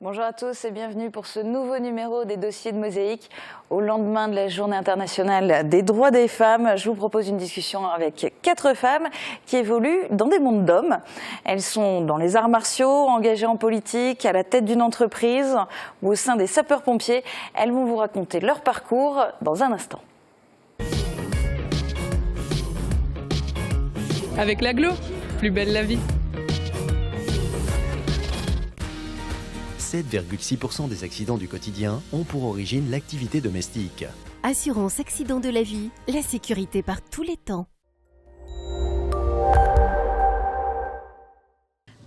Bonjour à tous et bienvenue pour ce nouveau numéro des dossiers de Mosaïque. Au lendemain de la Journée internationale des droits des femmes, je vous propose une discussion avec 4 femmes qui évoluent dans des mondes d'hommes. Elles sont dans les arts martiaux, engagées en politique, à la tête d'une entreprise ou au sein des sapeurs-pompiers. Elles vont vous raconter leur parcours dans un instant. Avec l'aglo, plus belle la vie. 7,6% des accidents du quotidien ont pour origine l'activité domestique. Assurance accident de la vie, la sécurité par tous les temps.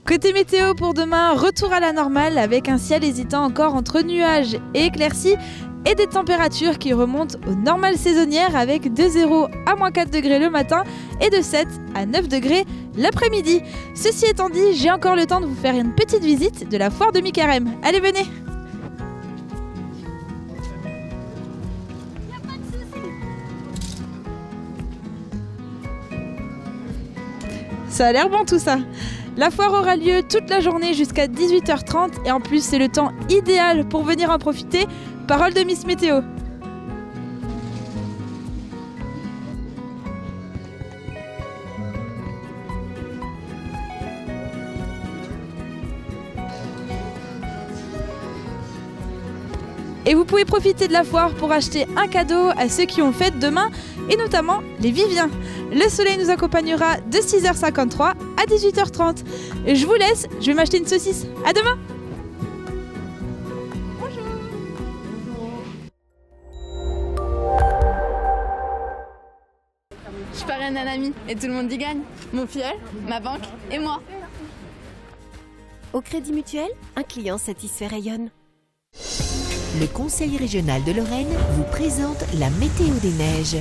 Côté météo pour demain, retour à la normale avec un ciel hésitant encore entre nuages et éclaircies et des températures qui remontent aux normales saisonnières avec de 0 à -4 degrés le matin et de 7 à 9 degrés l'après-midi. Ceci étant dit, j'ai encore le temps de vous faire une petite visite de la foire de Mi-Carême. Allez, venez! Ça a l'air bon tout ça. La foire aura lieu toute la journée jusqu'à 18h30 et en plus c'est le temps idéal pour venir en profiter. Parole de Miss Météo. Et vous pouvez profiter de la foire pour acheter un cadeau à ceux qui ont fête demain et notamment les Viviens. Le soleil nous accompagnera de 6h53 à 18h30. Je vous laisse, je vais m'acheter une saucisse. À demain! Je parraine un ami et tout le monde y gagne. Mon filleul, ma banque et moi. Au Crédit Mutuel, un client satisfait rayonne. Le Conseil régional de Lorraine vous présente la météo des neiges.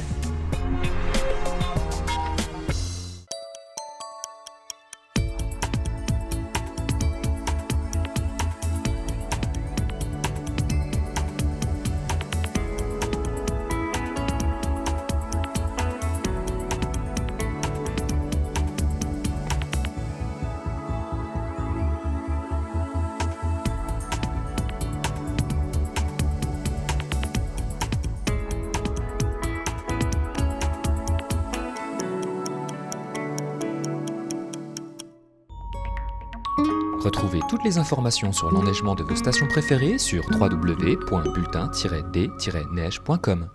Retrouvez toutes les informations sur l'enneigement de vos stations préférées sur www.bulletin-d-neige.com.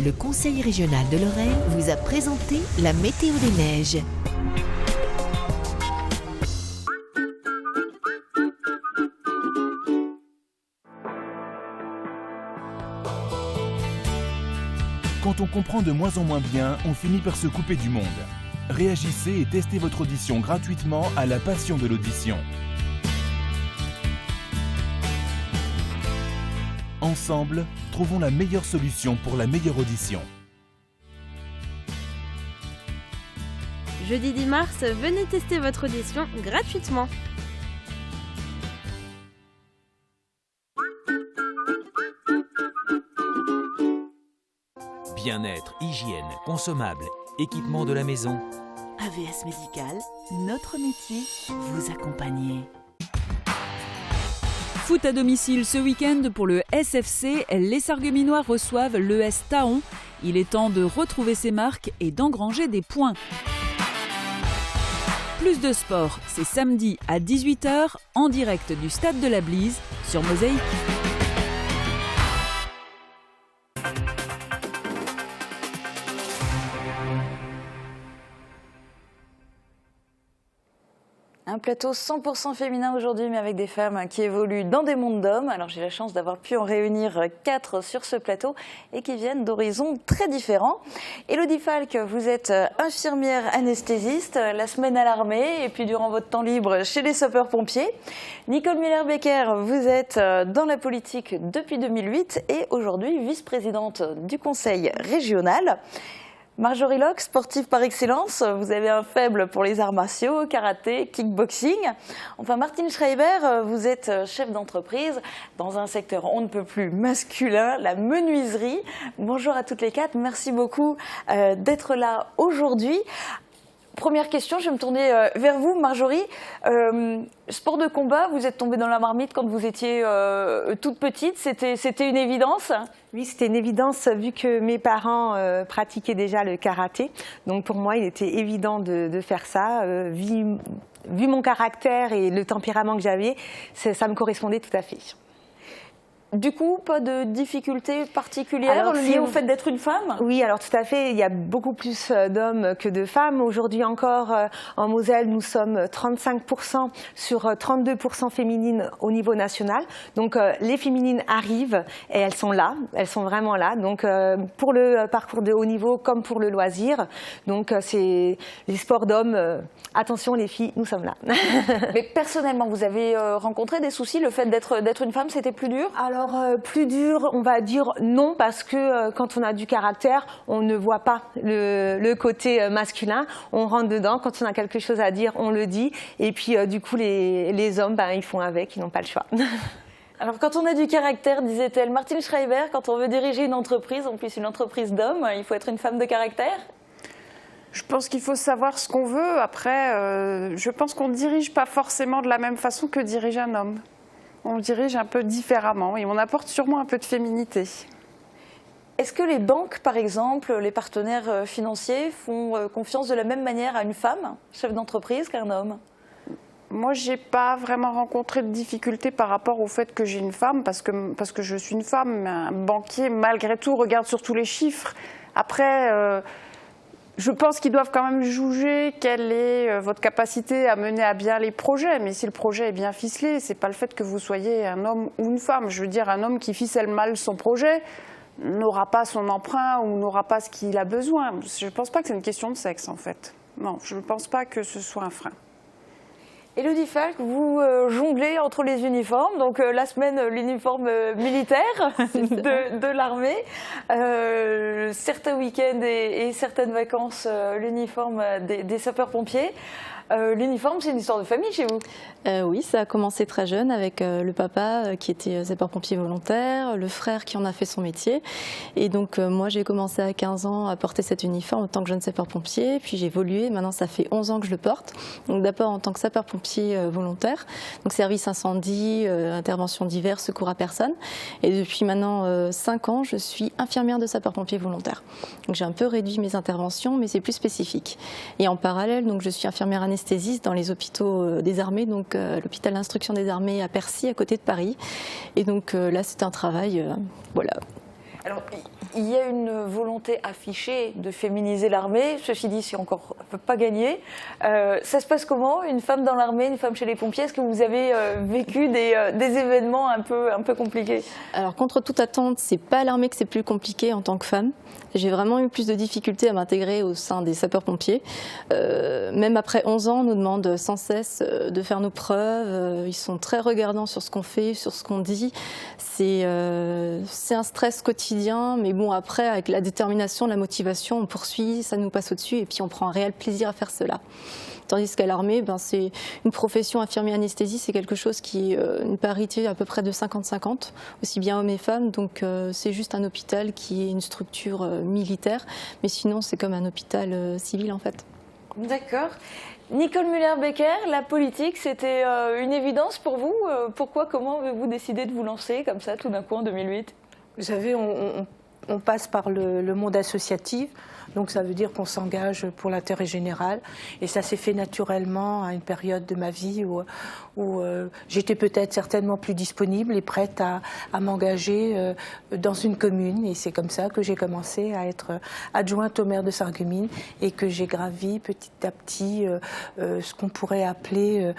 Le Conseil régional de Lorraine vous a présenté la météo des neiges. Quand on comprend de moins en moins bien, on finit par se couper du monde. Réagissez et testez votre audition gratuitement à la passion de l'audition. Ensemble, trouvons la meilleure solution pour la meilleure audition. Jeudi 10 mars, venez tester votre audition gratuitement. Bien-être, hygiène, consommables, équipement de la maison. AVS Médical, notre métier, vous accompagner. Foot à domicile ce week-end pour le SFC, les Sarregueminois reçoivent l'ES Taon. Il est temps de retrouver ses marques et d'engranger des points. Plus de sport, c'est samedi à 18h en direct du Stade de la Blise sur Mosaïque. Un plateau 100% féminin aujourd'hui, mais avec des femmes qui évoluent dans des mondes d'hommes. Alors j'ai la chance d'avoir pu en réunir 4 sur ce plateau et qui viennent d'horizons très différents. Élodie Falk, vous êtes infirmière anesthésiste, la semaine à l'armée et puis durant votre temps libre chez les sapeurs-pompiers. Nicole Müller-Becker, vous êtes dans la politique depuis 2008 et aujourd'hui vice-présidente du conseil régional. Marjorie Locke, sportive par excellence, vous avez un faible pour les arts martiaux, karaté, kickboxing. Enfin, Martine Schreiber, vous êtes chef d'entreprise dans un secteur on ne peut plus masculin, la menuiserie. Bonjour à toutes les quatre, merci beaucoup d'être là aujourd'hui. Première question, je vais me tourner vers vous, Marjorie. Sport de combat, vous êtes tombée dans la marmite quand vous étiez toute petite, c'était une évidence? Oui, c'était une évidence vu que mes parents pratiquaient déjà le karaté. Donc pour moi, il était évident de faire ça. Vu mon caractère et le tempérament que j'avais, ça me correspondait tout à fait. Du coup, pas de difficultés particulières liées au fait d'être une femme? Oui, alors tout à fait. Il y a beaucoup plus d'hommes que de femmes. Aujourd'hui encore, en Moselle, nous sommes 35% sur 32% féminines au niveau national. Donc les féminines arrivent et elles sont là, elles sont vraiment là. Donc pour le parcours de haut niveau comme pour le loisir. Donc c'est les sports d'hommes. Attention les filles, nous sommes là. Mais personnellement, vous avez rencontré des soucis? Le fait d'être une femme, c'était plus dur? Alors, plus dur, on va dire non, parce que quand on a du caractère, on ne voit pas le côté masculin. On rentre dedans, quand on a quelque chose à dire, on le dit. Et puis, du coup, les hommes, ils font avec, ils n'ont pas le choix. Alors, quand on a du caractère, disait-elle Martine Schreiber, quand on veut diriger une entreprise, en plus une entreprise d'hommes, il faut être une femme de caractère? Je pense qu'il faut savoir ce qu'on veut. Après, je pense qu'on ne dirige pas forcément de la même façon que dirige un homme. On dirige un peu différemment et on apporte sûrement un peu de féminité. Est-ce que les banques, par exemple, les partenaires financiers font confiance de la même manière à une femme, chef d'entreprise, qu'à un homme? Moi, je n'ai pas vraiment rencontré de difficultés par rapport au fait que j'ai une femme, parce que je suis une femme. Un banquier, malgré tout, regarde surtout les chiffres. Après, je pense qu'ils doivent quand même juger quelle est votre capacité à mener à bien les projets. Mais si le projet est bien ficelé, ce n'est pas le fait que vous soyez un homme ou une femme. Je veux dire, un homme qui ficelle mal son projet n'aura pas son emprunt ou n'aura pas ce qu'il a besoin. Je ne pense pas que c'est une question de sexe, en fait. Non, je ne pense pas que ce soit un frein. Élodie Falk, vous jonglez entre les uniformes, donc la semaine l'uniforme militaire de l'armée, certains week-ends et certaines vacances l'uniforme des sapeurs-pompiers. L'uniforme, c'est une histoire de famille chez vous? Oui, ça a commencé très jeune avec le papa qui était sapeur-pompier volontaire, le frère qui en a fait son métier. Et donc moi, j'ai commencé à 15 ans à porter cet uniforme en tant que jeune sapeur-pompier. Puis j'ai évolué, maintenant ça fait 11 ans que je le porte. Donc d'abord en tant que sapeur-pompier volontaire, donc service incendie, intervention diverses, secours à personne. Et depuis maintenant 5 ans, je suis infirmière de sapeur-pompier volontaire. Donc j'ai un peu réduit mes interventions, mais c'est plus spécifique. Et en parallèle, donc je suis infirmière anesthésiste dans les hôpitaux des armées, donc l'hôpital d'instruction des armées à Percy, à côté de Paris. Et donc là, c'est un travail, voilà. Alors, il y a une volonté affichée de féminiser l'armée. Ceci dit, c'est encore pas gagné. Ça se passe comment, une femme dans l'armée, une femme chez les pompiers? Est-ce que vous avez vécu des événements un peu compliqués? Alors, contre toute attente, c'est pas à l'armée que c'est plus compliqué en tant que femme. J'ai vraiment eu plus de difficultés à m'intégrer au sein des sapeurs-pompiers. Même après 11 ans, on nous demande sans cesse de faire nos preuves. Ils sont très regardants sur ce qu'on fait, sur ce qu'on dit. C'est un stress quotidien, mais bon, après, avec la détermination, la motivation, on poursuit, ça nous passe au-dessus et puis on prend un réel plaisir à faire cela. Tandis qu'à l'armée, c'est une profession infirmier-anesthésie, c'est quelque chose qui est une parité à peu près de 50-50, aussi bien hommes et femmes. Donc c'est juste un hôpital qui est une structure militaire, mais sinon c'est comme un hôpital civil en fait. D'accord. Nicole Müller-Becker, la politique, c'était une évidence pour vous? Comment avez-vous décidé de vous lancer comme ça tout d'un coup en 2008? Vous savez, on passe par le monde associatif, donc ça veut dire qu'on s'engage pour l'intérêt général. Et ça s'est fait naturellement à une période de ma vie où j'étais peut-être certainement plus disponible et prête à m'engager dans une commune. Et c'est comme ça que j'ai commencé à être adjointe au maire de Sarreguemines et que j'ai gravi petit à petit ce qu'on pourrait appeler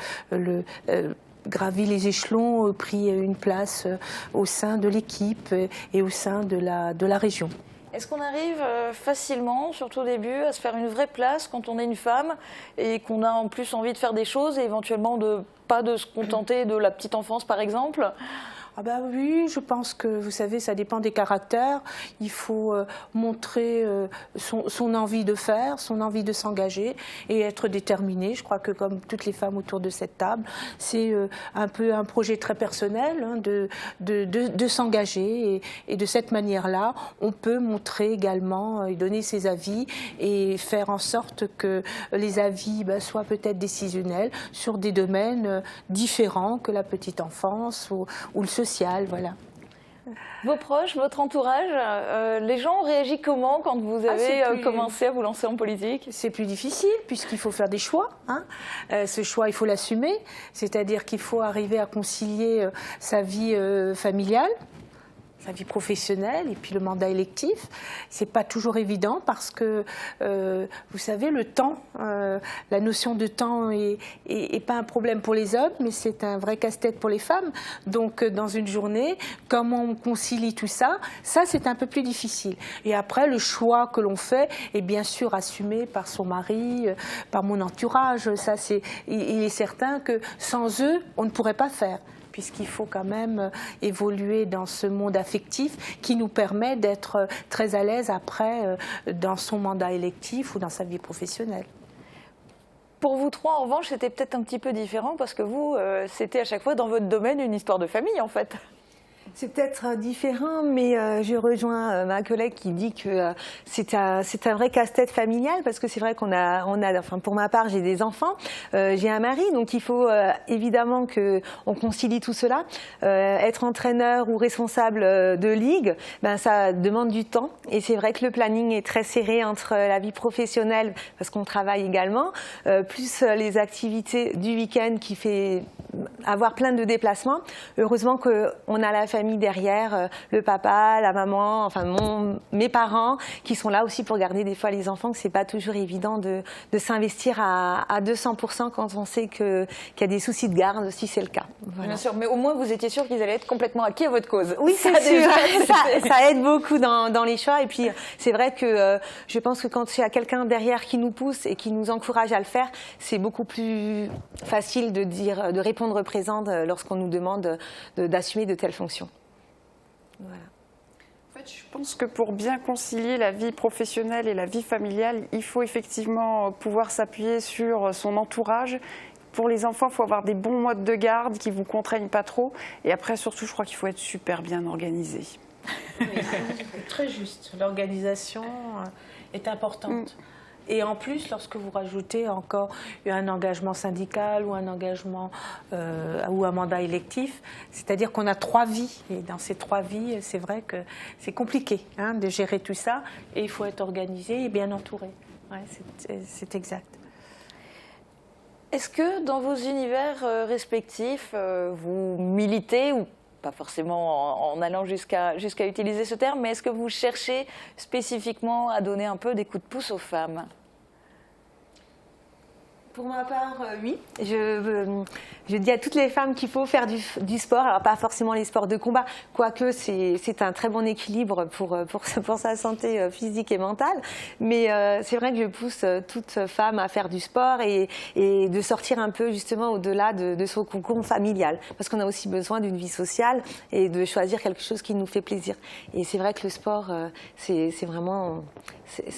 gravi les échelons, pris une place au sein de l'équipe et au sein de la région. Est-ce qu'on arrive facilement, surtout au début, à se faire une vraie place quand on est une femme et qu'on a en plus envie de faire des choses et éventuellement pas de se contenter de la petite enfance par exemple? Ah bah oui, je pense que, vous savez, ça dépend des caractères. Il faut montrer son envie de faire, son envie de s'engager et être déterminé. Je crois que comme toutes les femmes autour de cette table, c'est un peu un projet très personnel hein, de s'engager. Et de cette manière-là, on peut montrer également et donner ses avis et faire en sorte que les avis soient peut-être décisionnels sur des domaines différents que la petite enfance ou le social. Vos proches, votre entourage, les gens ont réagi comment quand vous avez commencé à vous lancer en politique? C'est plus difficile puisqu'il faut faire des choix. Hein. Ce choix, il faut l'assumer, c'est-à-dire qu'il faut arriver à concilier sa vie familiale, sa vie professionnelle et puis le mandat électif. C'est pas toujours évident parce que, vous savez, le temps, la notion de temps est pas un problème pour les hommes, mais c'est un vrai casse-tête pour les femmes. Donc, dans une journée, comment on concilie tout ça, c'est un peu plus difficile. Et après, le choix que l'on fait est bien sûr assumé par son mari, par mon entourage. Ça, il est certain que sans eux, on ne pourrait pas faire, puisqu'il faut quand même évoluer dans ce monde affectif qui nous permet d'être très à l'aise après dans son mandat électif ou dans sa vie professionnelle. Pour vous trois, en revanche, c'était peut-être un petit peu différent parce que vous, c'était à chaque fois dans votre domaine une histoire de famille, en fait. C'est peut-être différent, mais je rejoins ma collègue qui dit que c'est un vrai casse-tête familial parce que c'est vrai enfin pour ma part, j'ai des enfants, j'ai un mari, donc il faut évidemment qu'on concilie tout cela. Être entraîneur ou responsable de ligue, ça demande du temps et c'est vrai que le planning est très serré entre la vie professionnelle parce qu'on travaille également, plus les activités du week-end qui fait avoir plein de déplacements. Heureusement qu'on a la famille derrière, le papa, la maman, enfin mes parents qui sont là aussi pour garder des fois les enfants, que c'est pas toujours évident de s'investir à 200% quand on sait qu'il y a des soucis de garde aussi, c'est le cas. Voilà. Bien sûr, mais au moins vous étiez sûr qu'ils allaient être complètement acquis à votre cause. Oui, c'est sûr. Ça aide beaucoup dans les choix et puis c'est vrai que je pense que quand il y a quelqu'un derrière qui nous pousse et qui nous encourage à le faire, c'est beaucoup plus facile de répondre présent lorsqu'on nous demande d'assumer de telles fonctions. Voilà. En fait, je pense que pour bien concilier la vie professionnelle et la vie familiale, il faut effectivement pouvoir s'appuyer sur son entourage. Pour les enfants, il faut avoir des bons modes de garde qui ne vous contraignent pas trop. Et après, surtout, je crois qu'il faut être super bien organisé. Oui, très juste. L'organisation est importante. Et en plus, lorsque vous rajoutez encore un engagement syndical ou un engagement ou un mandat électif, c'est-à-dire qu'on a 3 vies. Et dans ces 3 vies, c'est vrai que c'est compliqué de gérer tout ça. Et il faut être organisé et bien entouré. Ouais, c'est exact. Est-ce que dans vos univers respectifs, vous militez ou pas forcément en allant jusqu'à utiliser ce terme, mais est-ce que vous cherchez spécifiquement à donner un peu des coups de pouce aux femmes ? Pour ma part, oui. Je dis à toutes les femmes qu'il faut faire du sport, alors pas forcément les sports de combat, quoique c'est un très bon équilibre pour sa santé physique et mentale, mais c'est vrai que je pousse toute femme à faire du sport et de sortir un peu justement au-delà de son cocon familial, parce qu'on a aussi besoin d'une vie sociale et de choisir quelque chose qui nous fait plaisir. Et c'est vrai que le sport, c'est vraiment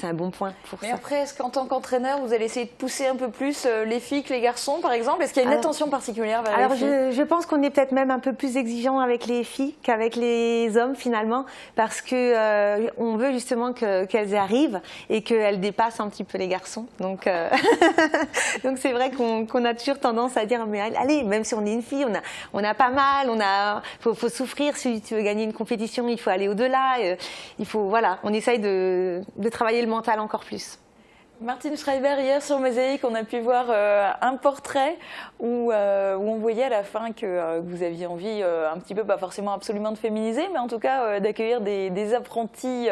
un bon point pour ça. Mais après, est-ce qu'en tant qu'entraîneur, vous allez essayer de pousser un peu plus les filles que les garçons, par exemple? Est-ce qu'il y a une attention particulière vers les filles? Je pense qu'on est peut-être même un peu plus exigeant avec les filles qu'avec les hommes, finalement, parce que on veut justement qu'elles arrivent et qu'elles dépassent un petit peu les garçons. Donc c'est vrai qu'on a toujours tendance à dire, mais allez, même si on est une fille, on a pas mal, faut souffrir. Si tu veux gagner une compétition, il faut aller au-delà. Voilà, on essaye de travailler le mental encore plus. Martine Schreiber, hier sur Mosaïque, on a pu voir un portrait où on voyait à la fin que vous aviez envie un petit peu, pas forcément absolument de féminiser, mais en tout cas d'accueillir des apprentis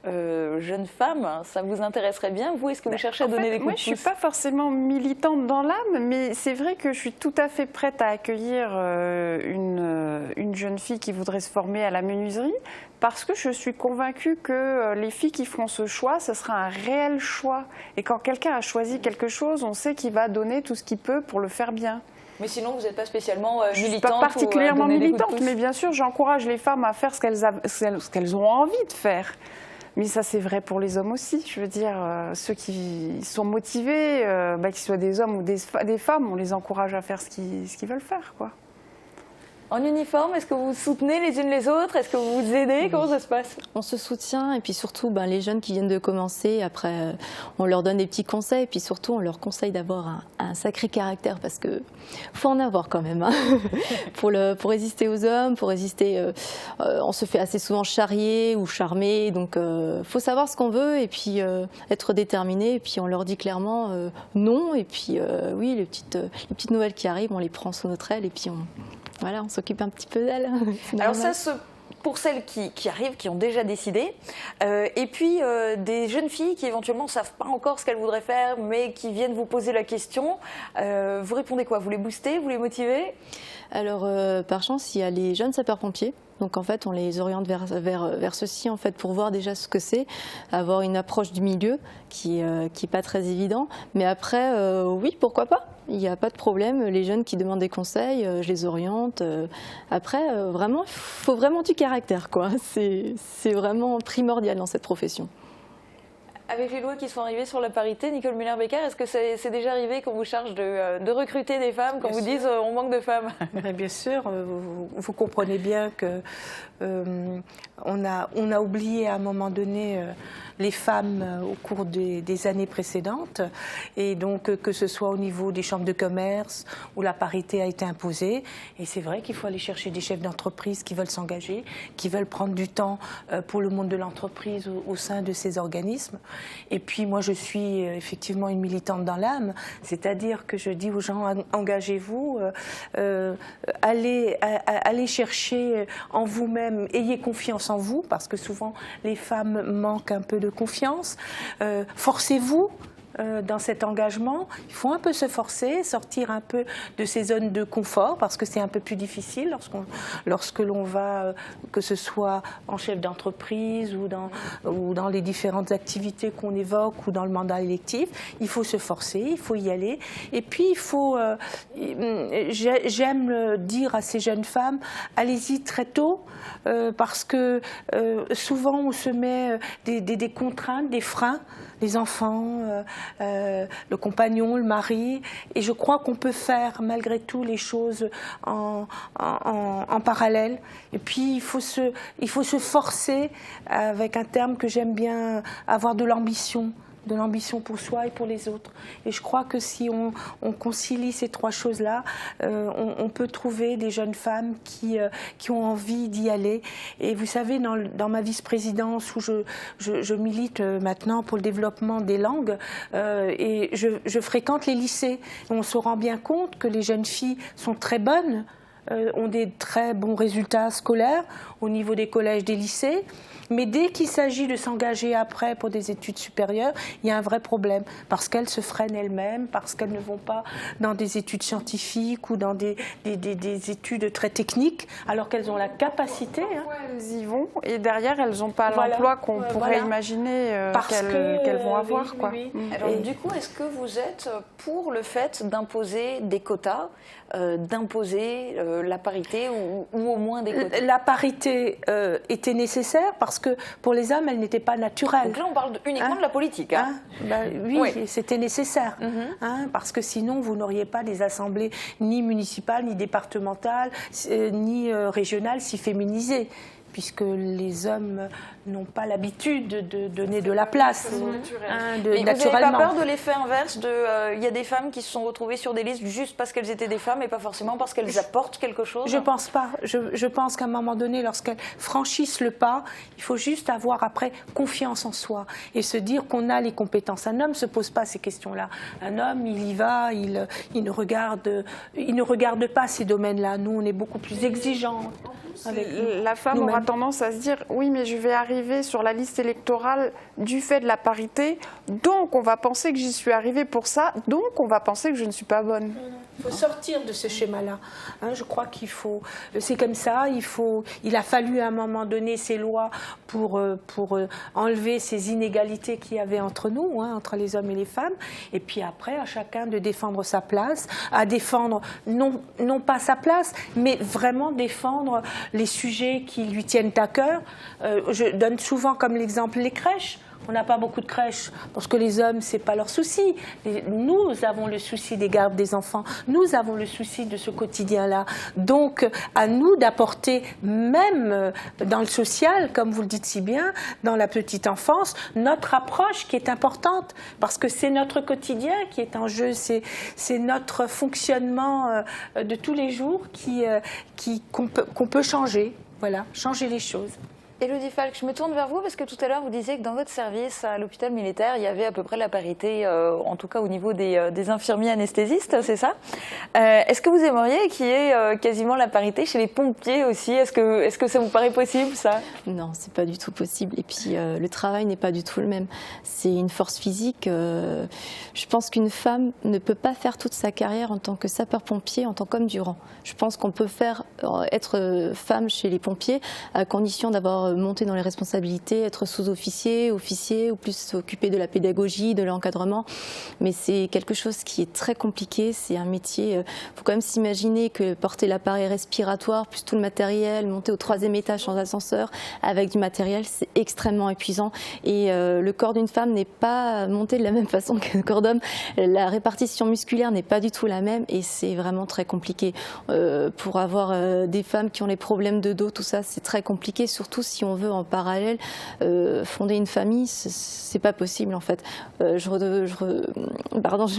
jeunes femmes. Ça vous intéresserait bien? Vous, est-ce que vous cherchez à donner des coups de pouce? Moi, je ne suis pas forcément militante dans l'âme, mais c'est vrai que je suis tout à fait prête à accueillir une jeune fille qui voudrait se former à la menuiserie, parce que je suis convaincue que les filles qui feront ce choix, ce sera un réel choix. Et quand quelqu'un a choisi quelque chose, on sait qu'il va donner tout ce qu'il peut pour le faire bien. Mais sinon, vous n'êtes pas spécialement Je ne suis militante pas particulièrement ou donner des coups de militante, pouce. mais bien sûr, j'encourage les femmes à faire ce qu'elles ont envie de faire. Mais ça, c'est vrai pour les hommes aussi. Je veux dire, ceux qui sont motivés, qu'ils soient des hommes ou des femmes, on les encourage à faire ce qu'ils veulent faire, quoi. En uniforme, est-ce que vous vous soutenez les unes les autres? Est-ce que vous vous aidez? Comment ça se passe? On se soutient et puis surtout les jeunes qui viennent de commencer, après on leur donne des petits conseils et puis surtout on leur conseille d'avoir un sacré caractère parce que faut en avoir quand même hein. pour résister aux hommes, pour résister, on se fait assez souvent charrier ou charmer donc faut savoir ce qu'on veut et puis être déterminé et puis on leur dit clairement non et puis oui les petites nouvelles qui arrivent on les prend sous notre aile et puis voilà, on s'occupe un petit peu d'elle. Alors ça, pour celles qui arrivent, qui ont déjà décidé, et puis des jeunes filles qui éventuellement ne savent pas encore ce qu'elles voudraient faire, mais qui viennent vous poser la question, vous répondez quoi? Vous les boostez, vous les motivez? Alors, par chance, il y a les jeunes sapeurs-pompiers. Donc en fait, on les oriente vers ceci en fait pour voir déjà ce que c'est, avoir une approche du milieu qui est pas très évident. Mais après, oui, pourquoi pas? Il n'y a pas de problème. Les jeunes qui demandent des conseils, je les oriente. Après, vraiment, il faut vraiment du caractère, quoi. C'est vraiment primordial dans cette profession. Avec les lois qui sont arrivées sur la parité, Nicole Müller-Becker, est-ce que c'est déjà arrivé qu'on vous charge de recruter des femmes, qu'on vous dise on manque de femmes? Bien sûr, vous comprenez bien que on a oublié à un moment donné les femmes au cours des années précédentes et donc que ce soit au niveau des chambres de commerce où la parité a été imposée et c'est vrai qu'il faut aller chercher des chefs d'entreprise qui veulent s'engager, qui veulent prendre du temps pour le monde de l'entreprise au sein de ces organismes. Et puis moi je suis effectivement une militante dans l'âme, c'est-à-dire que je dis aux gens engagez-vous, allez chercher en vous-même, ayez confiance en vous parce que souvent les femmes manquent un peu de confiance, forcez-vous dans cet engagement, il faut un peu se forcer, sortir un peu de ces zones de confort parce que c'est un peu plus difficile lorsque l'on va, que ce soit en chef d'entreprise ou dans les différentes activités qu'on évoque ou dans le mandat électif. Il faut se forcer, il faut y aller. Et puis il faut, j'aime dire à ces jeunes femmes, allez-y très tôt parce que souvent on se met des contraintes, des freins. Les enfants, le compagnon, le mari. Et je crois qu'on peut faire malgré tout les choses en parallèle. Et puis il faut se forcer avec un terme que j'aime bien, avoir de l'ambition pour soi et pour les autres. Et je crois que si on concilie ces trois choses-là, on peut trouver des jeunes femmes qui ont envie d'y aller. Et vous savez, dans ma vice-présidence où je milite maintenant pour le développement des langues, et je fréquente les lycées, on se rend bien compte que les jeunes filles sont très bonnes, ont des très bons résultats scolaires au niveau des collèges, des lycées. Mais dès qu'il s'agit de s'engager après pour des études supérieures, il y a un vrai problème parce qu'elles se freinent elles-mêmes, parce qu'elles ne vont pas dans des études scientifiques ou dans des études très techniques, alors qu'elles ont la capacité. Parfois, elles y vont et derrière, elles n'ont pas l'emploi qu'on pourrait imaginer qu'elles vont avoir. Oui, quoi. Oui. Alors, du coup, est-ce que vous êtes pour le fait d'imposer des quotas, d'imposer la parité ou au moins des quotas? La parité était nécessaire parce que pour les hommes, elle n'était pas naturelle. Donc là, on parle uniquement de la politique. Hein oui, c'était nécessaire. Parce que sinon, vous n'auriez pas des assemblées ni municipales, ni départementales, ni régionales si féminisées. Puisque les hommes n'ont pas l'habitude de donner de la place Mais naturellement. Vous n'avez pas peur de l'effet inverse il y a des femmes qui se sont retrouvées sur des listes juste parce qu'elles étaient des femmes et pas forcément parce qu'elles apportent quelque chose? Je pense pas. Je pense qu'à un moment donné, lorsqu'elles franchissent le pas, il faut juste avoir après confiance en soi et se dire qu'on a les compétences. Un homme ne se pose pas ces questions-là. Un homme, il y va, il ne regarde pas ces domaines-là. Nous, on est beaucoup plus exigeants. La femme aura tendance à se dire oui mais je vais arriver sur la liste électorale du fait de la parité, donc on va penser que j'y suis arrivée pour ça, donc on va penser que je ne suis pas bonne. Il faut sortir de ce schéma-là. Hein, je crois qu'il faut... C'est comme ça, il a fallu à un moment donné ces lois pour enlever ces inégalités qu'il y avait entre nous, hein, entre les hommes et les femmes. Et puis après, à chacun de défendre sa place, à défendre non pas sa place, mais vraiment défendre les sujets qui lui tiennent à cœur. Je donne souvent comme l'exemple les crèches. On n'a pas beaucoup de crèches parce que les hommes, ce n'est pas leur souci. Nous avons le souci des gardes des enfants. Nous avons le souci de ce quotidien-là. Donc, à nous d'apporter, même dans le social, comme vous le dites si bien, dans la petite enfance, notre approche qui est importante parce que c'est notre quotidien qui est en jeu. C'est notre fonctionnement de tous les jours qu'on peut changer. Voilà, changer les choses. Élodie Falk, je me tourne vers vous parce que tout à l'heure vous disiez que dans votre service à l'hôpital militaire, il y avait à peu près la parité, en tout cas au niveau des infirmiers anesthésistes, c'est ça? Est-ce que vous aimeriez qu'il y ait quasiment la parité chez les pompiers aussi? Est-ce que ça vous paraît possible, ça? Non, c'est pas du tout possible. Et puis le travail n'est pas du tout le même. C'est une force physique. Je pense qu'une femme ne peut pas faire toute sa carrière en tant que sapeur-pompier, en tant qu'homme du rang. Je pense qu'on peut être femme chez les pompiers à condition d'avoir monter dans les responsabilités, être sous-officier, officier ou plus s'occuper de la pédagogie, de l'encadrement. Mais c'est quelque chose qui est très compliqué. C'est un métier, il faut quand même s'imaginer que porter l'appareil respiratoire, plus tout le matériel, monter au 3e étage sans ascenseur avec du matériel, c'est extrêmement épuisant. Et le corps d'une femme n'est pas monté de la même façon qu'un corps d'homme. La répartition musculaire n'est pas du tout la même et c'est vraiment très compliqué. Pour avoir des femmes qui ont les problèmes de dos, tout ça, c'est très compliqué, surtout si on veut en parallèle fonder une famille, c'est pas possible en fait. Je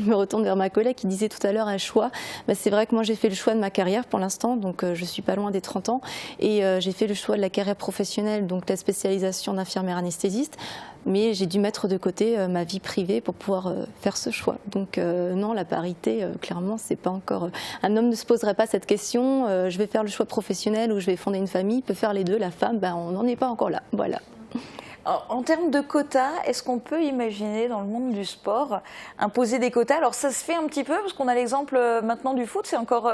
me retourne vers ma collègue qui disait tout à l'heure un choix. Ben, c'est vrai que moi j'ai fait le choix de ma carrière pour l'instant, donc je suis pas loin des 30 ans et j'ai fait le choix de la carrière professionnelle, donc la spécialisation d'infirmière anesthésiste. Mais j'ai dû mettre de côté ma vie privée pour pouvoir faire ce choix. Donc non, la parité, clairement, c'est pas encore... Un homme ne se poserait pas cette question, je vais faire le choix professionnel ou je vais fonder une famille, il peut faire les deux. La femme, ben, on n'en est pas encore là. Voilà. En termes de quotas, est-ce qu'on peut imaginer dans le monde du sport imposer des quotas? Alors ça se fait un petit peu parce qu'on a l'exemple maintenant du foot, c'est encore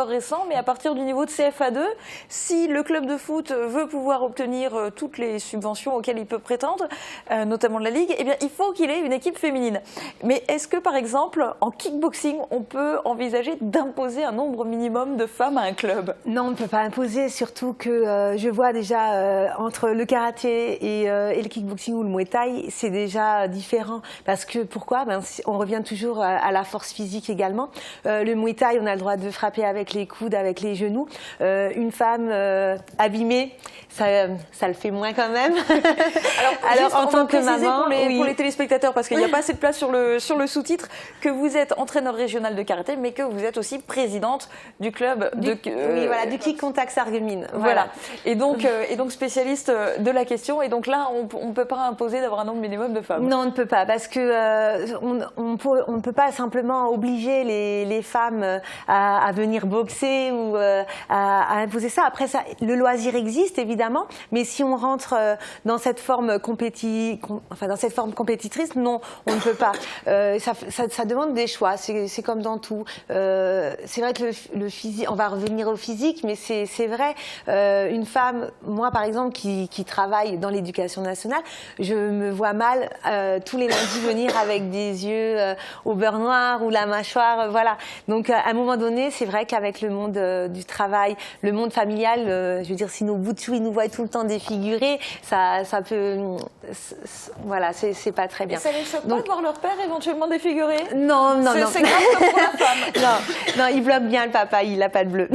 récent, mais à partir du niveau de CFA2, si le club de foot veut pouvoir obtenir toutes les subventions auxquelles il peut prétendre, notamment de la Ligue, eh bien il faut qu'il ait une équipe féminine. Mais est-ce que par exemple en kickboxing, on peut envisager d'imposer un nombre minimum de femmes à un club? Non, on ne peut pas imposer, surtout que je vois déjà entre le karaté et le kickboxing ou le muay thai, c'est déjà différent. Parce que pourquoi? On revient toujours à la force physique également. Le muay thai, on a le droit de frapper avec les coudes, avec les genoux. Une femme abîmée, ça le fait moins quand même. Alors en tant que maman, pour les téléspectateurs, parce qu'il n'y a pas assez de place sur le sous-titre, que vous êtes entraîneur régional de karaté, mais que vous êtes aussi présidente du club du Kick Contact Sarreguemines. Voilà. Et donc spécialiste de la question. Et donc là, on ne peut pas imposer d'avoir un nombre minimum de femmes. Non, on ne peut pas, parce que on ne peut pas simplement obliger les femmes à venir boxer ou à imposer ça. Après, le loisir existe évidemment, mais si on rentre dans cette forme compétitrice, non, on ne peut pas. Ça demande des choix. C'est comme dans tout. C'est vrai que le physique, on va revenir au physique, mais c'est vrai. Une femme, moi par exemple, qui travaille dans l'éducation nationale, je me vois mal tous les lundis venir avec des yeux au beurre noir ou la mâchoire, voilà. Donc à un moment donné, c'est vrai qu'avec le monde du travail, le monde familial, je veux dire, si nos bouts de chou, ils nous voient tout le temps défigurés, ça peut, voilà, c'est pas très bien. Et ça les choque pas de voir leur père éventuellement défiguré? Non. C'est grave comme pour la femme. Non, il bloque bien le papa, il a pas de bleu.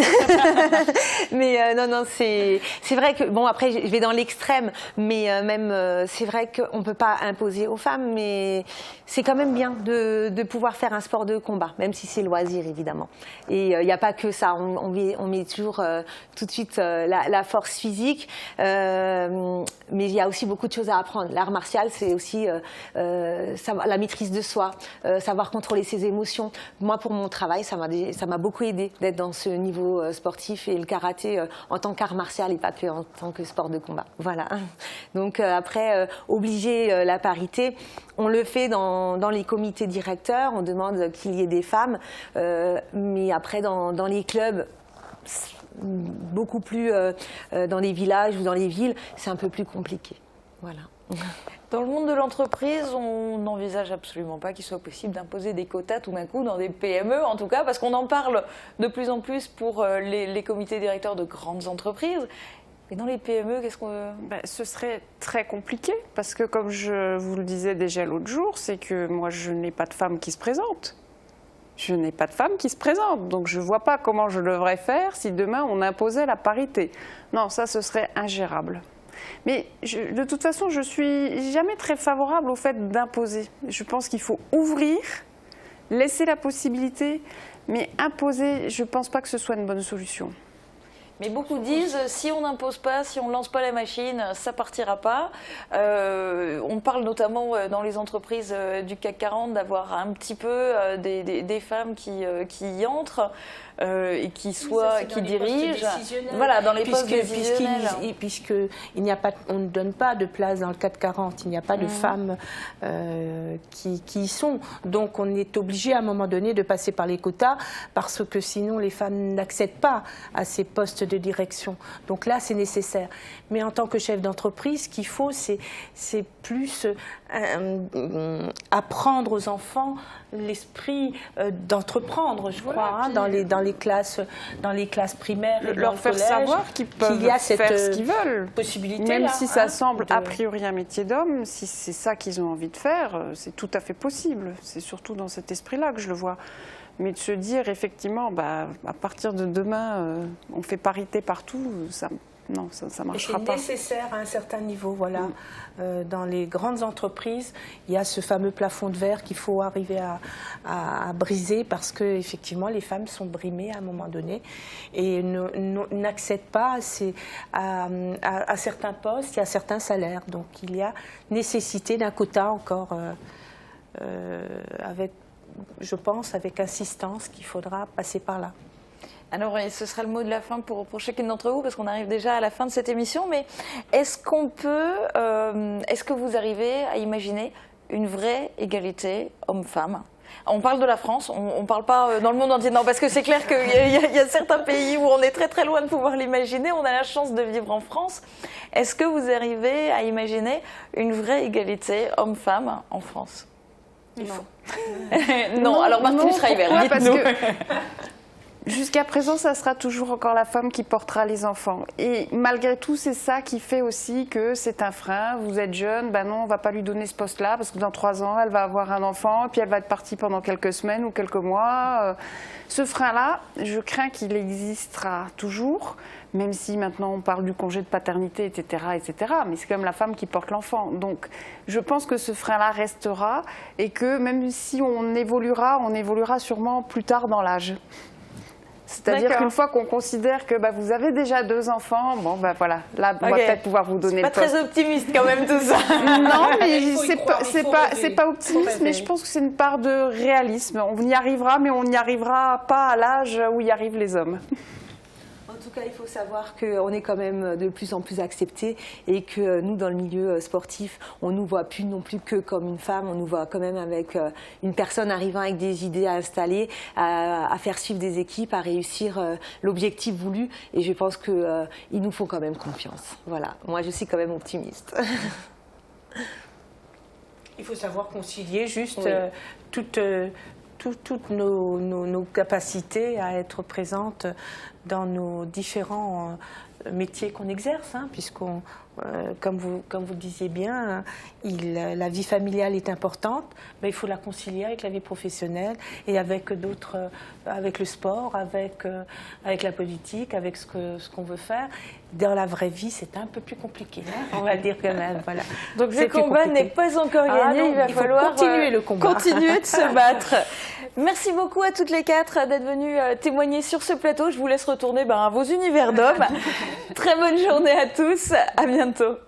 Mais non, c'est vrai que, bon, après, je vais dans l'extrême, mais même, c'est vrai qu'on ne peut pas imposer aux femmes, mais c'est quand même bien de pouvoir faire un sport de combat, même si c'est loisir, évidemment. Et il n'y a pas que ça, on met toujours tout de suite la force physique, mais mais il y a aussi beaucoup de choses à apprendre. L'art martial, c'est aussi la maîtrise de soi, savoir contrôler ses émotions. Moi, pour mon travail, ça m'a beaucoup aidé d'être dans ce niveau sportif et le karaté en tant qu'art martial et pas que en tant que sport de combat. Voilà. Donc après, obliger la parité, on le fait dans les comités directeurs, on demande qu'il y ait des femmes, mais après dans les clubs, beaucoup plus dans les villages ou dans les villes, c'est un peu plus compliqué. Voilà. Dans le monde de l'entreprise, on n'envisage absolument pas qu'il soit possible d'imposer des quotas tout d'un coup dans des PME, en tout cas, parce qu'on en parle de plus en plus pour les comités directeurs de grandes entreprises. Mais dans les PME, qu'est-ce qu'on... Ce serait très compliqué, parce que comme je vous le disais déjà l'autre jour, c'est que moi, je n'ai pas de femme qui se présente. Je n'ai pas de femme qui se présente, donc je ne vois pas comment je devrais faire si demain on imposait la parité. Non, ça, ce serait ingérable. Mais de toute façon, je ne suis jamais très favorable au fait d'imposer. Je pense qu'il faut ouvrir, laisser la possibilité, mais imposer, je ne pense pas que ce soit une bonne solution. Mais beaucoup disent, si on n'impose pas, si on ne lance pas la machine, ça ne partira pas. On parle notamment dans les entreprises du CAC 40 d'avoir un petit peu des femmes qui y entrent et qui dirigent. Voilà, dans les postes décisionnels. Puisqu'on ne donne pas de place dans le CAC 40, il n'y a pas de femmes qui y sont. Donc on est obligé à un moment donné de passer par les quotas parce que sinon les femmes n'accèdent pas à ces postes de direction. Donc là, c'est nécessaire. Mais en tant que chef d'entreprise, ce qu'il faut, c'est plus apprendre aux enfants l'esprit d'entreprendre, je crois, dans les classes primaires et leur faire savoir qu'ils peuvent faire ce qu'ils veulent. Même si ça semble a priori un métier d'homme, si c'est ça qu'ils ont envie de faire, c'est tout à fait possible. C'est surtout dans cet esprit-là que je le vois. Mais de se dire, effectivement, à partir de demain, on fait parité partout, non, ça ne marchera pas. C'est nécessaire à un certain niveau, voilà. Dans les grandes entreprises, il y a ce fameux plafond de verre qu'il faut arriver à briser parce que, effectivement, les femmes sont brimées à un moment donné et n'accèdent pas à certains postes et à certains salaires. Donc, il y a nécessité d'un quota encore je pense, avec insistance qu'il faudra passer par là. Alors, ce sera le mot de la fin pour chacune d'entre vous, parce qu'on arrive déjà à la fin de cette émission, mais est-ce que vous arrivez à imaginer une vraie égalité homme-femme ? On parle de la France, on ne parle pas dans le monde entier, non, parce que c'est clair qu'il y a certains pays où on est très très loin de pouvoir l'imaginer, on a la chance de vivre en France. Est-ce que vous arrivez à imaginer une vraie égalité homme-femme en France ? Non, alors Martine Schreiber, dites-nous. Jusqu'à présent, ça sera toujours encore la femme qui portera les enfants. Et malgré tout, c'est ça qui fait aussi que c'est un frein. Vous êtes jeune, non, on ne va pas lui donner ce poste-là parce que dans 3 ans, elle va avoir un enfant et puis elle va être partie pendant quelques semaines ou quelques mois. Ce frein-là, je crains qu'il existera toujours, même si maintenant on parle du congé de paternité, etc. etc. mais c'est quand même la femme qui porte l'enfant. Donc je pense que ce frein-là restera et que même si on évoluera sûrement plus tard dans l'âge. C'est-à-dire qu'une fois qu'on considère que vous avez déjà 2 enfants, voilà, là on va peut-être pouvoir vous donner le poste. C'est pas très optimiste quand même tout ça. Non, mais c'est pas optimiste, mais je pense que c'est une part de réalisme. On y arrivera, mais on n'y arrivera pas à l'âge où y arrivent les hommes. En tout cas, il faut savoir qu'on est quand même de plus en plus acceptés et que nous, dans le milieu sportif, on ne nous voit plus non plus que comme une femme, on nous voit quand même avec une personne arrivant avec des idées à installer, à faire suivre des équipes, à réussir l'objectif voulu. Et je pense qu'ils nous font quand même confiance. Voilà, moi je suis quand même optimiste. Il faut savoir concilier juste toutes nos capacités à être présentes dans nos différents métiers qu'on exerce, puisqu'on, comme vous le disiez bien, la vie familiale est importante, mais il faut la concilier avec la vie professionnelle et avec d'autres, avec le sport, avec la politique, avec ce qu'on veut faire. Dans la vraie vie, c'est un peu plus compliqué, on va dire quand même. Voilà. Donc le combat n'est pas encore gagné, il va falloir continuer le combat. Continuer de se battre. Merci beaucoup à toutes les 4 d'être venues témoigner sur ce plateau. Je vous laisse retourner à vos univers d'hommes. Très bonne journée à tous, à bientôt.